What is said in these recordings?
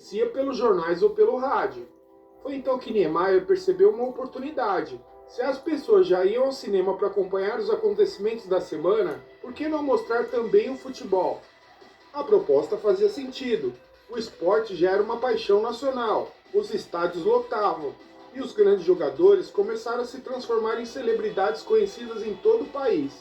acontecia pelos jornais ou pelo rádio. Foi então que Niemeyer percebeu uma oportunidade. Se as pessoas já iam ao cinema para acompanhar os acontecimentos da semana, por que não mostrar também o futebol? A proposta fazia sentido. O esporte já era uma paixão nacional, os estádios lotavam, e os grandes jogadores começaram a se transformar em celebridades conhecidas em todo o país.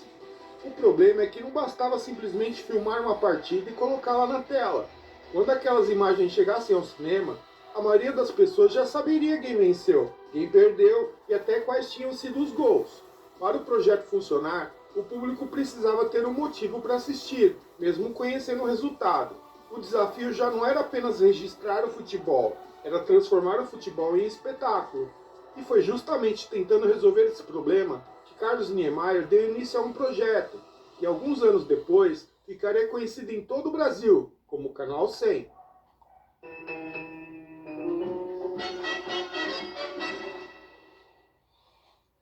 O problema é que não bastava simplesmente filmar uma partida e colocá-la na tela. Quando aquelas imagens chegassem ao cinema, a maioria das pessoas já saberia quem venceu, quem perdeu e até quais tinham sido os gols. Para o projeto funcionar, o público precisava ter um motivo para assistir, mesmo conhecendo o resultado. O desafio já não era apenas registrar o futebol, era transformar o futebol em espetáculo. E foi justamente tentando resolver esse problema que Carlos Niemeyer deu início a um projeto, que alguns anos depois ficaria conhecido em todo o Brasil como Canal 100.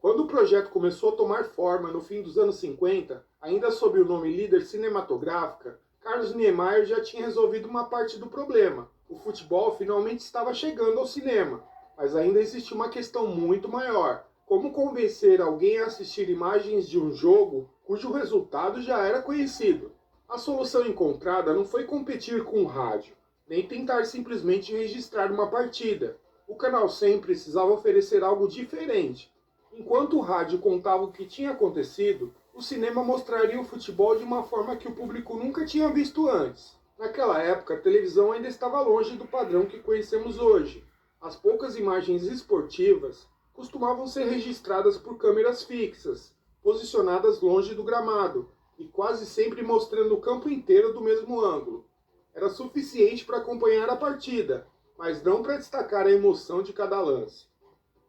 Quando o projeto começou a tomar forma no fim dos anos 50, ainda sob o nome Líder Cinematográfica, Carlos Niemeyer já tinha resolvido uma parte do problema. O futebol finalmente estava chegando ao cinema, mas ainda existia uma questão muito maior. Como convencer alguém a assistir imagens de um jogo cujo resultado já era conhecido? A solução encontrada não foi competir com o rádio, nem tentar simplesmente registrar uma partida. O Canal 100 precisava oferecer algo diferente. Enquanto o rádio contava o que tinha acontecido, o cinema mostraria o futebol de uma forma que o público nunca tinha visto antes. Naquela época, a televisão ainda estava longe do padrão que conhecemos hoje. As poucas imagens esportivas costumavam ser registradas por câmeras fixas, posicionadas longe do gramado, e quase sempre mostrando o campo inteiro do mesmo ângulo. Era suficiente para acompanhar a partida, mas não para destacar a emoção de cada lance.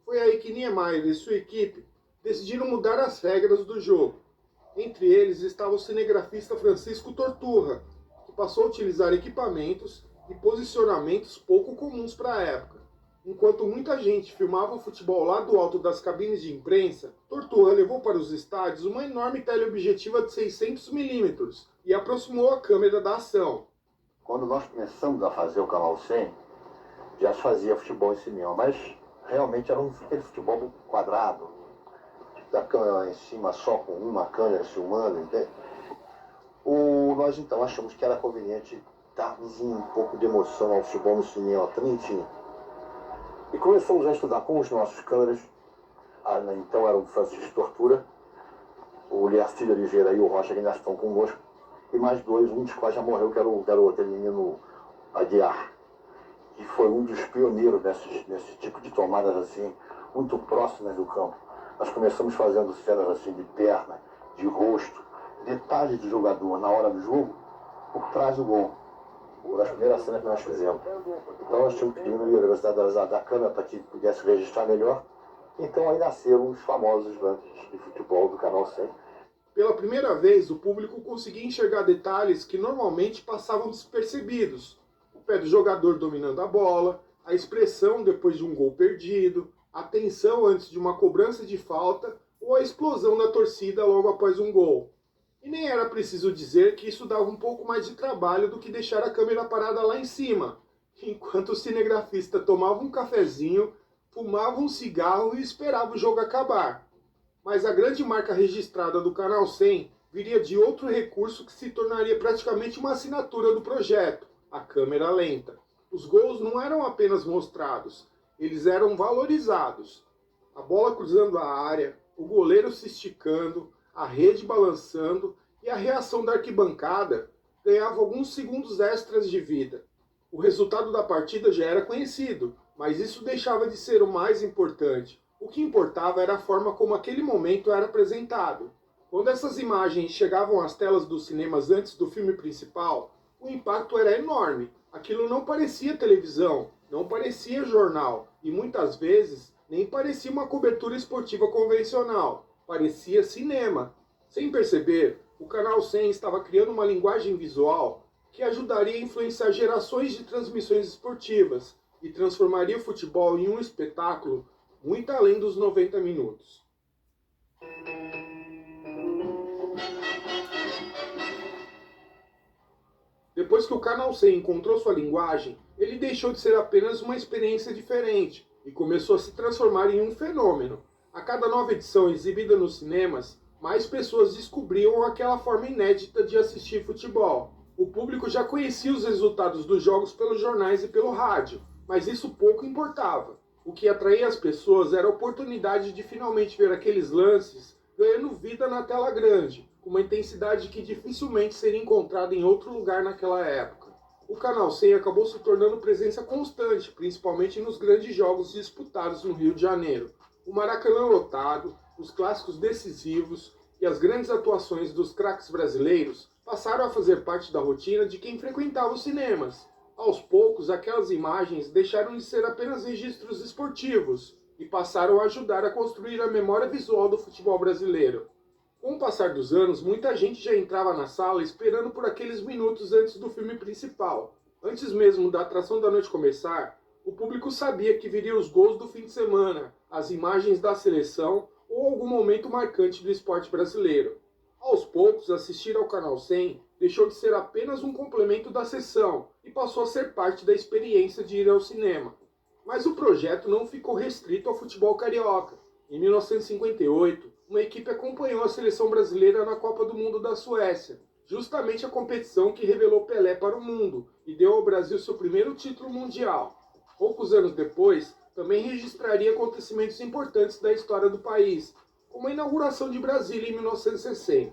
Foi aí que Niemeyer e sua equipe decidiram mudar as regras do jogo. Entre eles estava o cinegrafista Francisco Torturra, que passou a utilizar equipamentos e posicionamentos pouco comuns para a época. Enquanto muita gente filmava o futebol lá do alto das cabines de imprensa, Torturra levou para os estádios uma enorme teleobjetiva de 600 milímetros e aproximou a câmera da ação. Quando nós começamos a fazer o Canal 100, já se fazia futebol em cinema, mas realmente era aquele futebol quadrado, da câmera em cima só com uma câmera filmando, entende? Nós então achamos que era conveniente darmos um pouco de emoção ao futebol no cinema também. E começamos a estudar com os nossos câmeras. Então era o Francisco Tortura, o Liarcílio Oliveira e o Rocha, que ainda estão conosco, e mais dois, um dos quais já morreu, que era o garoto, aquele menino Aguiar, que foi um dos pioneiros nesse tipo de tomadas assim, muito próximas do campo. Nós começamos fazendo cenas assim de perna, de rosto, detalhes do jogador na hora do jogo, por trás do gol. Uma das primeiras cenas que nós fizemos. Então nós tínhamos que diminuir a velocidade da câmera para que pudesse registrar melhor. Então aí nasceram os famosos lances de futebol do Canal 100. Pela primeira vez, o público conseguia enxergar detalhes que normalmente passavam despercebidos. O pé do jogador dominando a bola, a expressão depois de um gol perdido, a tensão antes de uma cobrança de falta ou a explosão da torcida logo após um gol. E nem era preciso dizer que isso dava um pouco mais de trabalho do que deixar a câmera parada lá em cima, enquanto o cinegrafista tomava um cafezinho, fumava um cigarro e esperava o jogo acabar. Mas a grande marca registrada do Canal 100 viria de outro recurso que se tornaria praticamente uma assinatura do projeto, a câmera lenta. Os gols não eram apenas mostrados, eles eram valorizados. A bola cruzando a área, o goleiro se esticando, a rede balançando e a reação da arquibancada ganhava alguns segundos extras de vida. O resultado da partida já era conhecido, mas isso deixava de ser o mais importante. O que importava era a forma como aquele momento era apresentado. Quando essas imagens chegavam às telas dos cinemas antes do filme principal, o impacto era enorme. Aquilo não parecia televisão, não parecia jornal e muitas vezes nem parecia uma cobertura esportiva convencional. Parecia cinema. Sem perceber, o Canal 100 estava criando uma linguagem visual que ajudaria a influenciar gerações de transmissões esportivas e transformaria o futebol em um espetáculo muito além dos 90 minutos. depois que o Canal 100 encontrou sua linguagem, ele deixou de ser apenas uma experiência diferente e começou a se transformar em um fenômeno. A cada nova edição exibida nos cinemas, mais pessoas descobriam aquela forma inédita de assistir futebol. O público já conhecia os resultados dos jogos pelos jornais e pelo rádio, mas isso pouco importava. O que atraía as pessoas era a oportunidade de finalmente ver aqueles lances ganhando vida na tela grande, com uma intensidade que dificilmente seria encontrada em outro lugar naquela época. O Canal 100 acabou se tornando presença constante, principalmente nos grandes jogos disputados no Rio de Janeiro. O Maracanã lotado, os clássicos decisivos e as grandes atuações dos craques brasileiros passaram a fazer parte da rotina de quem frequentava os cinemas. Aos poucos, aquelas imagens deixaram de ser apenas registros esportivos e passaram a ajudar a construir a memória visual do futebol brasileiro. Com o passar dos anos, muita gente já entrava na sala esperando por aqueles minutos antes do filme principal. Antes mesmo da atração da noite começar, o público sabia que viriam os gols do fim de semana, as imagens da seleção ou algum momento marcante do esporte brasileiro. Aos poucos, assistir ao Canal 100 deixou de ser apenas um complemento da sessão e passou a ser parte da experiência de ir ao cinema. Mas o projeto não ficou restrito ao futebol carioca. Em 1958, uma equipe acompanhou a seleção brasileira na Copa do Mundo da Suécia, justamente a competição que revelou Pelé para o mundo e deu ao Brasil seu primeiro título mundial. Poucos anos depois, também registraria acontecimentos importantes da história do país, como a inauguração de Brasília em 1960.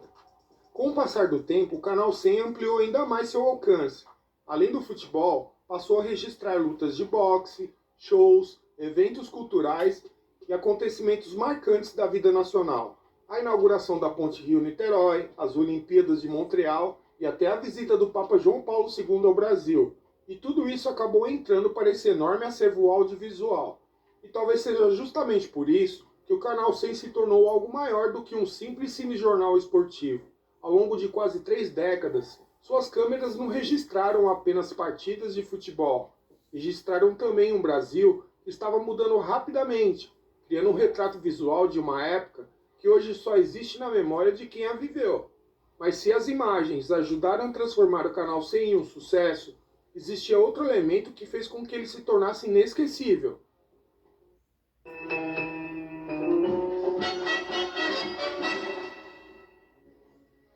Com o passar do tempo, o Canal 100 ampliou ainda mais seu alcance. Além do futebol, passou a registrar lutas de boxe, shows, eventos culturais e acontecimentos marcantes da vida nacional. A inauguração da Ponte Rio-Niterói, as Olimpíadas de Montreal e até a visita do Papa João Paulo II ao Brasil. E tudo isso acabou entrando para esse enorme acervo audiovisual. E talvez seja justamente por isso que o Canal 100 se tornou algo maior do que um simples cinejornal esportivo. Ao longo de quase 3 décadas, suas câmeras não registraram apenas partidas de futebol. Registraram também um Brasil que estava mudando rapidamente, criando um retrato visual de uma época que hoje só existe na memória de quem a viveu. Mas se as imagens ajudaram a transformar o Canal 100 em um sucesso, existia outro elemento que fez com que ele se tornasse inesquecível.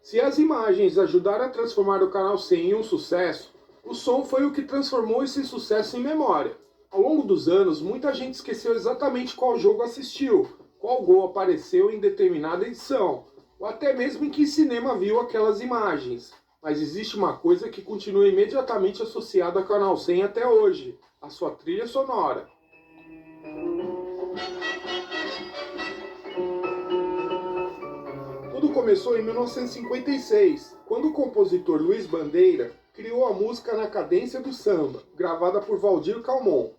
Se as imagens ajudaram a transformar o Canal 100 em um sucesso, o som foi o que transformou esse sucesso em memória. Ao longo dos anos, muita gente esqueceu exatamente qual jogo assistiu, qual gol apareceu em determinada edição, ou até mesmo em que cinema viu aquelas imagens. Mas existe uma coisa que continua imediatamente associada ao Canal 100 até hoje, a sua trilha sonora. Tudo começou em 1956, quando o compositor Luiz Bandeira criou a música Na Cadência do Samba, gravada por Valdir Calmon.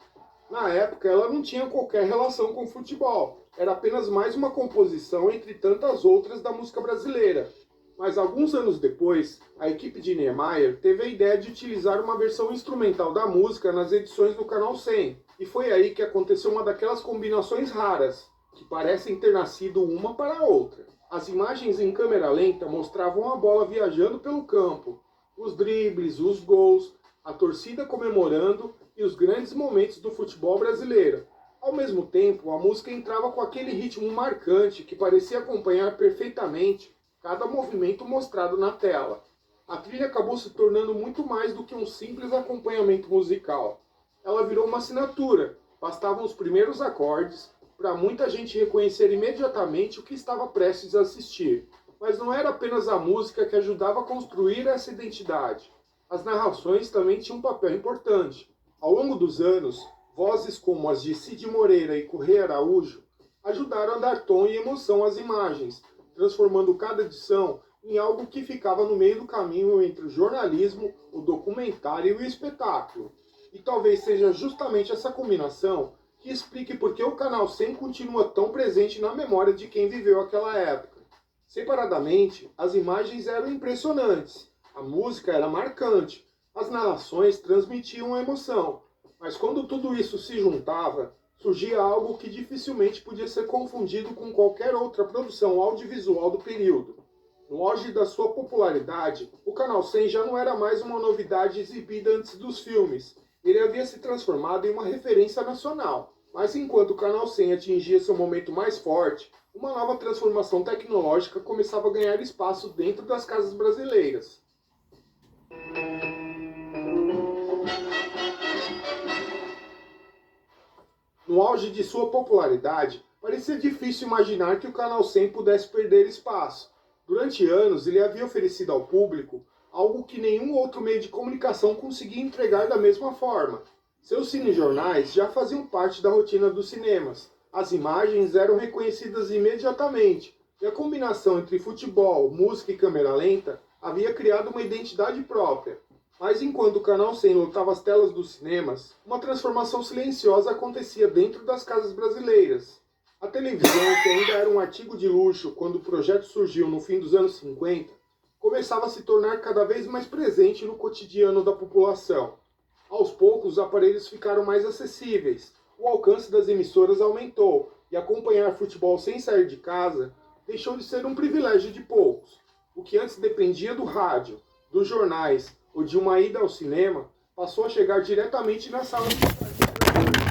Na época, ela não tinha qualquer relação com futebol, era apenas mais uma composição entre tantas outras da música brasileira. Mas alguns anos depois, a equipe de Niemeyer teve a ideia de utilizar uma versão instrumental da música nas edições do Canal 100, e foi aí que aconteceu uma daquelas combinações raras, que parecem ter nascido uma para a outra. As imagens em câmera lenta mostravam a bola viajando pelo campo, os dribles, os gols, a torcida comemorando e os grandes momentos do futebol brasileiro. Ao mesmo tempo, a música entrava com aquele ritmo marcante que parecia acompanhar perfeitamente cada movimento mostrado na tela. A trilha acabou se tornando muito mais do que um simples acompanhamento musical. Ela virou uma assinatura, bastavam os primeiros acordes para muita gente reconhecer imediatamente o que estava prestes a assistir. Mas não era apenas a música que ajudava a construir essa identidade. As narrações também tinham um papel importante. Ao longo dos anos, vozes como as de Cid Moreira e Corrêa Araújo ajudaram a dar tom e emoção às imagens, transformando cada edição em algo que ficava no meio do caminho entre o jornalismo, o documentário e o espetáculo. E talvez seja justamente essa combinação que explique por que o Canal 100 continua tão presente na memória de quem viveu aquela época. Separadamente, as imagens eram impressionantes, a música era marcante, as narrações transmitiam a emoção, mas quando tudo isso se juntava, surgia algo que dificilmente podia ser confundido com qualquer outra produção audiovisual do período. No auge da sua popularidade, o Canal 100 já não era mais uma novidade exibida antes dos filmes. Ele havia se transformado em uma referência nacional. Mas enquanto o Canal 100 atingia seu momento mais forte, uma nova transformação tecnológica começava a ganhar espaço dentro das casas brasileiras. No auge de sua popularidade, parecia difícil imaginar que o Canal 100 pudesse perder espaço. Durante anos, ele havia oferecido ao público algo que nenhum outro meio de comunicação conseguia entregar da mesma forma. Seus cinejornais já faziam parte da rotina dos cinemas. As imagens eram reconhecidas imediatamente, e a combinação entre futebol, música e câmera lenta havia criado uma identidade própria. Mas enquanto o Canal 100 lotava as telas dos cinemas, uma transformação silenciosa acontecia dentro das casas brasileiras. A televisão, que ainda era um artigo de luxo quando o projeto surgiu no fim dos anos 50, começava a se tornar cada vez mais presente no cotidiano da população. Aos poucos, os aparelhos ficaram mais acessíveis, o alcance das emissoras aumentou e acompanhar futebol sem sair de casa deixou de ser um privilégio de poucos. O que antes dependia do rádio, dos jornais ou de uma ida ao cinema passou a chegar diretamente na sala de casa.